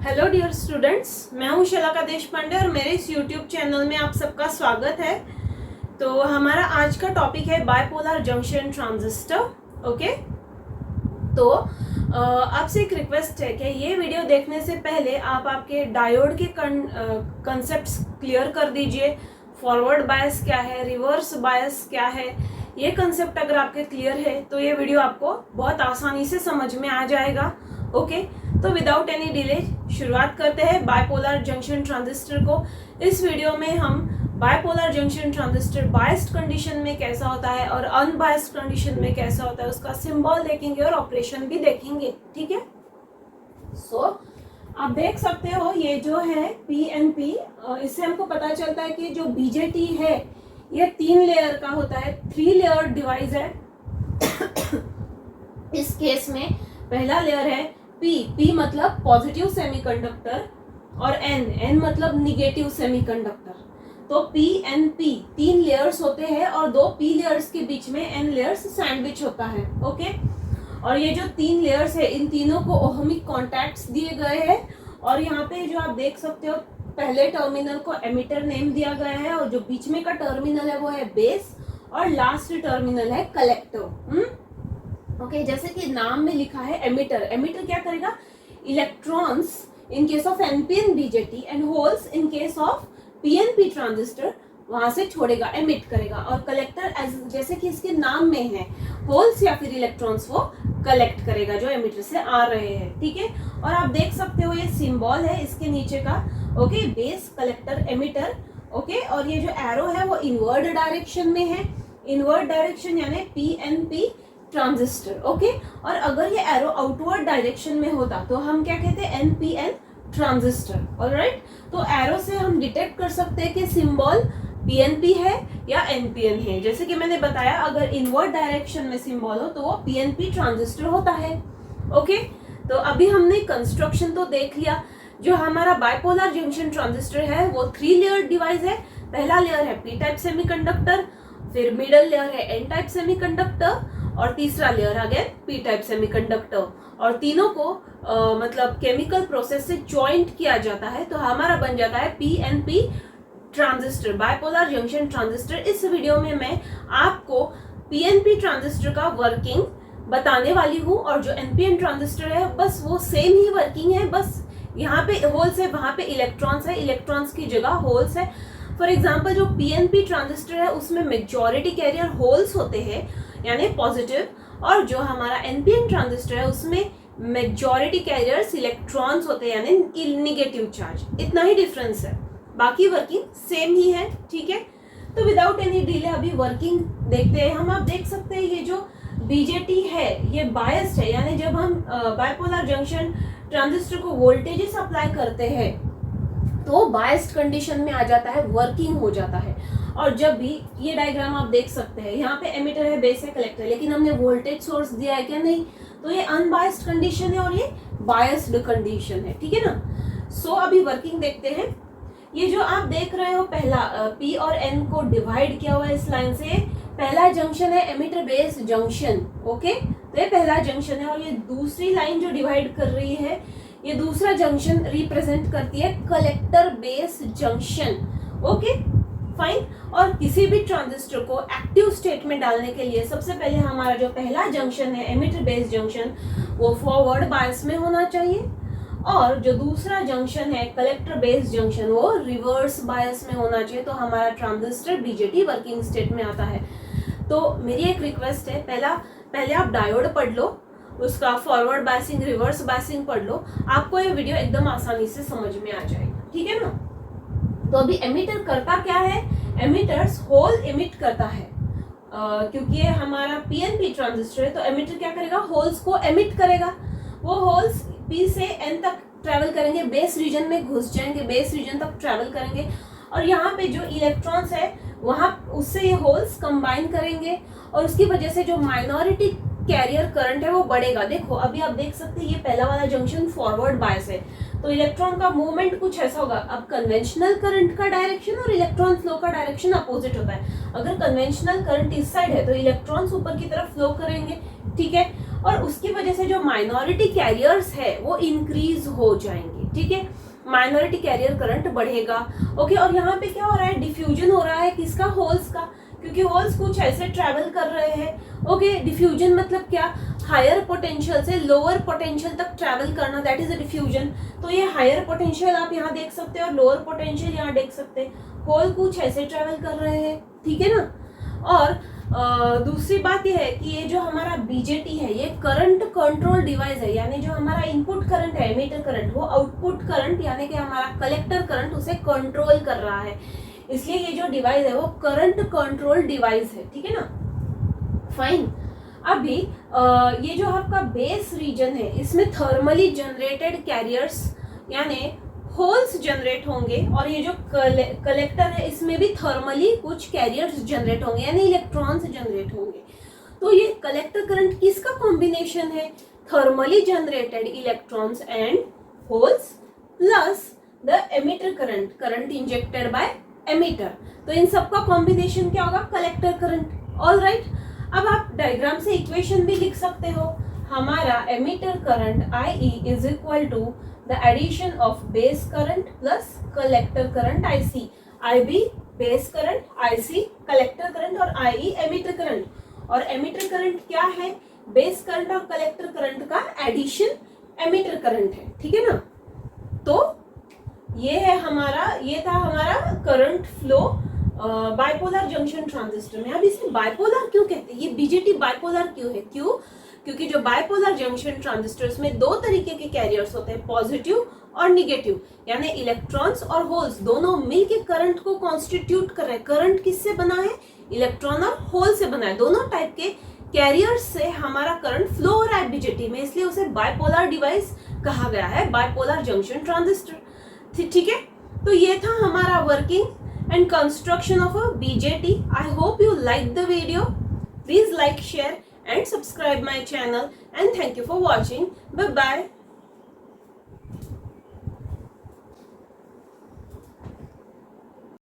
Hello dear students, मैं हूं शलाका देशपांडे और मेरे इस यूट्यूब चैनल में आप सबका स्वागत है। तो हमारा आज का टॉपिक है बाइपोलर जंक्शन ट्रांजिस्टर। ओके, तो आपसे एक रिक्वेस्ट है कि ये वीडियो देखने से पहले आप आपके डायोड के कंसेप्ट्स क्लियर कर दीजिए। फॉरवर्ड बायस क्या है, रिवर्स बायस क्या है, ये कंसेप्ट अगर आपके क्लियर है तो ये वीडियो आपको बहुत आसानी से समझ में आ जाएगा। ओके, तो विदाउट एनी डिले शुरुआत करते हैं बाइपोलर जंक्शन ट्रांजिस्टर को। इस वीडियो में हम bipolar junction transistor biased condition में कैसा होता है और अनबायस्ड कंडीशन में कैसा होता है, उसका सिंबल देखेंगे और ऑपरेशन भी देखेंगे। ठीक है, आप देख सकते हो ये जो है PNP, इससे हमको पता चलता है कि जो BJT है ये 3 लेयर का होता है, 3 लेयर डिवाइस है। इस केस में पहला लेयर है P मतलब पॉजिटिव सेमीकंडक्टर और N मतलब निगेटिव सेमीकंडक्टर। तो PNP 3 लेयर्स होते हैं और 2 P लेयर्स के बीच में N लेयर्स सैंडविच होता है। ओके, और ये जो 3 लेयर्स है इन तीनों को ओहमिक कॉन्टैक्ट्स दिए गए हैं और यहाँ पे जो आप देख सकते हो पहले टर्मिनल को एमिटर नेम दिया गया है और जो बीच में का टर्मिनल है वो है बेस और लास्ट टर्मिनल है कलेक्टर। ओके, जैसे कि नाम में लिखा है एमिटर। एमिटर क्या करेगा? Electrons in case of NPN BJT and holes in case of PNP transistor वहां से छोड़ेगा, एमिट करेगा। और कलेक्टर जैसे कि इसके नाम में है, होल्स या फिर इलेक्ट्रॉन्स वो कलेक्ट करेगा जो एमिटर से आ रहे हैं। ठीक है, और आप देख सकते हो ये सिंबल है इसके नीचे का। Okay, base, collector, emitter. Okay, और ये जो एरो है वो इनवर्ड डायरेक्शन में है। इनवर्ड डायरेक्शन यानी PNP ट्रांजिस्टर। ओके, और अगर ये एरो आउटवर्ड डायरेक्शन में होता तो हम क्या कहते हैं? NPN transistor. ऑलराइट, तो एरो से हम डिटेक्ट कर सकते हैं कि सिंबल PNP है या NPN है। जैसे कि मैंने बताया, अगर इनवर्ड डायरेक्शन में सिंबल हो तो वो PNP ट्रांजिस्टर होता है। ओके, तो अभी हमने कंस्ट्रक्शन तो देख लिया। जो हमारा बाइपोलर जंक्शन ट्रांजिस्टर है वो 3 लेयर डिवाइस है। पहला लेयर है P टाइप सेमीकंडक्टर, फिर मिडल लेयर है N टाइप सेमीकंडक्टर और तीसरा layer again P type semiconductor. और तीनों को मतलब केमिकल प्रोसेस से जॉइंट किया जाता है तो हमारा बन जाता है PNP transistor, bipolar junction transistor. इस वीडियो में मैं आपको PNP ट्रांजिस्टर का वर्किंग बताने वाली हूँ और जो NPN ट्रांजिस्टर है बस वो सेम ही वर्किंग है, बस यहाँ पे होल्स है, वहां पे इलेक्ट्रॉन्स है, इलेक्ट्रॉन्स की जगह होल्स है। फॉर एग्जाम्पल जो PNP ट्रांजिस्टर है उसमें मेजॉरिटी कैरियर होल्स होते हैं यानी पॉजिटिव, और जो हमारा NPN ट्रांजिस्टर है उसमें मेजॉरिटी कैरियर्स इलेक्ट्रॉन्स होते हैं यानी निगेटिव चार्ज। इतना ही डिफरेंस है, बाकी वर्किंग सेम ही है। ठीक है, तो विदाउट एनी डिले अभी वर्किंग देखते हैं हम। आप देख सकते हैं ये जो BJT है ये बायस्ड है, यानी जब हम बाइपोलर जंक्शन ट्रांजिस्टर को वोल्टेजेस अप्लाई करते हैं तो बायस्ड कंडीशन में आ जाता है, वर्किंग हो जाता है। और जब भी ये डायग्राम आप देख सकते हैं, यहाँ पे एमिटर है, बेस है, कलेक्टर है, लेकिन हमने वोल्टेज सोर्स दिया है क्या? नहीं, तो ये अनबायस्ड कंडीशन है और ये बायस्ड कंडीशन है। ठीक है ना। सो अभी वर्किंग देखते हैं। ये जो आप देख रहे हो पहला P और N को डिवाइड किया हुआ है इस लाइन से, पहला जंक्शन है एमिटर बेस जंक्शन। ओके, तो ये पहला जंक्शन है और ये दूसरी लाइन जो डिवाइड कर रही है ये दूसरा जंक्शन रिप्रेजेंट करती है collector base junction. Okay, fine. और किसी भी ट्रांजिस्टर को एक्टिव स्टेट में डालने के लिए सबसे पहले हमारा जो पहला जंक्शन है एमिटर बेस जंक्शन वो फॉरवर्ड बायस में होना चाहिए और जो दूसरा जंक्शन है कलेक्टर बेस जंक्शन वो रिवर्स बायस में होना चाहिए। तो हमारा ट्रांजिस्टर BJT वर्किंग स्टेट में आता है। तो मेरी एक रिक्वेस्ट है, पहले आप डायोड पढ़ लो, उसका फॉरवर्ड बायसिंग रिवर्स बायसिंग पढ़ लो, आपको ये वीडियो एकदम आसानी से समझ में आ जाएगा। ठीक है ना। तो अभी एमिटर करता क्या है? एमिटर्स होल एमिट करता है क्योंकि ये हमारा PNP ट्रांजिस्टर है तो एमिटर क्या करेगा? होल्स को एमिट करेगा। वो होल्स P से N तक ट्रेवल करेंगे, बेस रीजन में घुस जाएंगे, बेस रीजन तक ट्रेवल करेंगे और यहाँ पे जो इलेक्ट्रॉन्स है वहां उससे ये होल्स कंबाइन करेंगे और उसकी वजह से जो माइनॉरिटी कैरियर करंट है वो बढ़ेगा। देखो अभी आप देख सकते हैं ये पहला वाला जंक्शन फॉरवर्ड बायस है तो इलेक्ट्रॉन का मूवमेंट कुछ ऐसा होगा। अब कन्वेंशनल करंट का डायरेक्शन और इलेक्ट्रॉन फ्लो का डायरेक्शन अपोजिट होता है। अगर कन्वेंशनल करंट इस साइड है तो इलेक्ट्रॉन्स ऊपर की तरफ फ्लो करेंगे, ठीक है, और उसकी वजह से जो माइनॉरिटी कैरियर्स है वो इंक्रीज हो जाएंगे, ठीक है, माइनॉरिटी कैरियर करंट बढ़ेगा। ओके, और यहाँ पे क्या हो रहा है, डिफ्यूजन हो रहा है किसका, होल्स का, क्योंकि होल्स कुछ ऐसे ट्रैवल कर रहे हैं। ओके, डिफ्यूजन मतलब क्या, हायर पोटेंशियल से लोअर पोटेंशियल तक ट्रैवल करना, दैट इज अ डिफ्यूजन। तो ये हायर पोटेंशियल आप यहाँ देख सकते हैं और लोअर पोटेंशियल यहाँ देख सकते हैं। होल कुछ ऐसे ट्रैवल कर रहे हैं, ठीक है ना। और दूसरी बात यह है कि ये जो हमारा बीजेटी है ये करंट कंट्रोल डिवाइस है, यानी जो हमारा इनपुट करंट है एमीटर करंट, वो आउटपुट करंट यानी कि हमारा कलेक्टर करंट उसे कंट्रोल कर रहा है। इसलिए ये जो डिवाइस है वो करंट कंट्रोल डिवाइस है, ठीक है ना। फाइन। अभी ये जो आपका बेस रीजन है इसमें थर्मली जनरेटेड कैरियर्स यानी होल्स जनरेट होंगे, और ये जो कलेक्टर है इसमें भी थर्मली कुछ कैरियर्स जनरेट होंगे यानी इलेक्ट्रॉन्स जनरेट होंगे। तो ये कलेक्टर करंट किसका कॉम्बिनेशन है, thermally generated electrons and holes plus the emitter current, current injected by emitter. तो इन सबका कॉम्बिनेशन क्या होगा, कलेक्टर करंट। ऑल राइट, अब आप डायग्राम से इक्वेशन भी लिख सकते हो। हमारा emitter current IE is equal to the addition of base current plus collector current IC, IB base current, IC collector current और IE emitter current। और emitter current क्या है, base current और collector current का addition emitter current है, ठीक है ना। तो ये है हमारा, ये था हमारा current flow bipolar junction transistor में। अब इसे बाइपोलर क्यों कहते हैं, ये बीजेटी बाइपोलर क्यों है, क्यों, क्योंकि जो बाइपोलर जंक्शन ट्रांजिस्टर्स में दो तरीके के कैरियर्स होते हैं, पॉजिटिव और निगेटिव, यानी इलेक्ट्रॉन्स और होल्स दोनों मिलके करंट को कॉन्स्टिट्यूट कर रहे हैं। करंट किससे बना है, इलेक्ट्रॉन और होल से बना है। दोनों टाइप के कैरियर्स से हमारा करंट फ्लो हो रहा है बीजेटी में, इसलिए उसे बाइपोलर डिवाइस कहा गया है, बाइपोलर जंक्शन ट्रांजिस्टर। ठीक है, तो ये था हमारा working and construction of a BJT. I hope you liked the video. Please like, share and subscribe my channel, and thank you for watching. Bye bye.